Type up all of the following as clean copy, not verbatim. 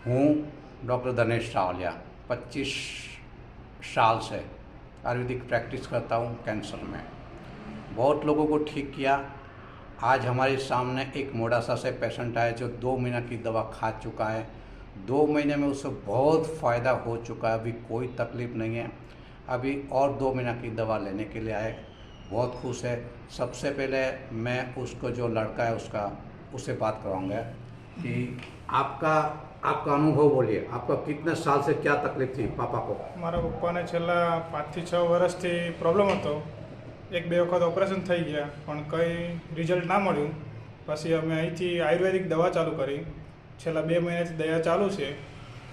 हूँ डॉक्टर धनेश सावलिया 25 साल से आयुर्वेदिक प्रैक्टिस करता हूँ कैंसर में। बहुत लोगों को ठीक किया। आज हमारे सामने एक मोडासा से पेशेंट आया जो 2 महीने की दवा खा चुका है। 2 महीने में उसे बहुत फ़ायदा हो चुका है, अभी कोई तकलीफ़ नहीं है। अभी और 2 महीने की दवा लेने के लिए आए, बहुत खुश है। सबसे पहले मैं उसको जो लड़का है उससे बात कराऊंगा कि आपका अनुभव बोलिए। आपका कितने साल से क्या तकलीफ थी पापा को? મારા પપ્પાને છેલ્લા 5 થી 6 વર્ષથી પ્રોબ્લેમ હતો। 1-2 વખત ઓપરેશન થઈ ગયા પણ કંઈ રિઝલ્ટ ના મળ્યું। પછી અમે અહીંથી આયુર્વેદિક દવા ચાલુ કરી। છેલ્લા 2 મહિનાથી દવા ચાલુ છે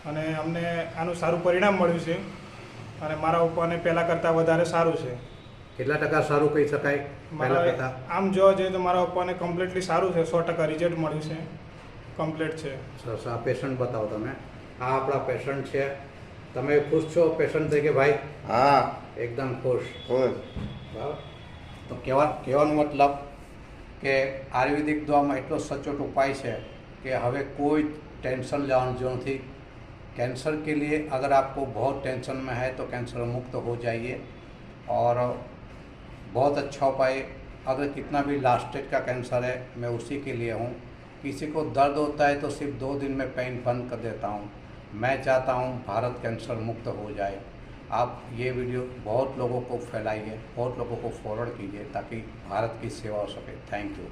અને અમને આનું સારું પરિણામ મળ્યું છે અને મારા પપ્પાને પહેલાં કરતાં વધારે સારું છે। કેટલા ટકા સારું કહી શકાય? પહેલાં કરતાં આમ જોવા જઈએ તો મારા પપ્પાને કમ્પ્લીટલી સારું છે, 100% રિઝલ્ટ મળ્યું છે, કમ્પ્લીટ છે। સરસ। આ પેશન્ટ બતાવો તમે। આ આપણા પેશન્ટ છે। તમે ખુશ છો પેશન્ટ તરીકે ભાઈ? हाँ એકદમ ખુશ। खुश। બરાબર। તો કહેવાનો મતલબ કે આયુર્વેદિક દવામાં એટલો સચોટ ઉપાય છે कि હવે કોઈ टेंशन लेने जो थी। कैंसर के लिए अगर आपको बहुत टेंशन में है तो कैंसर मुक्त हो जाइए। और बहुत अच्छा उपाय, अगर कितना भी लास्ट स्टेज का कैंसर है मैं उसी के लिए हूँ। किसी को दर्द होता है तो सिर्फ 2 दिन में पेन बंद कर देता हूँ। मैं चाहता हूँ भारत कैंसर मुक्त हो जाए। आप ये वीडियो बहुत लोगों को फैलाइए, बहुत लोगों को फॉरवर्ड कीजिए ताकि भारत की सेवा हो सके। Thank you.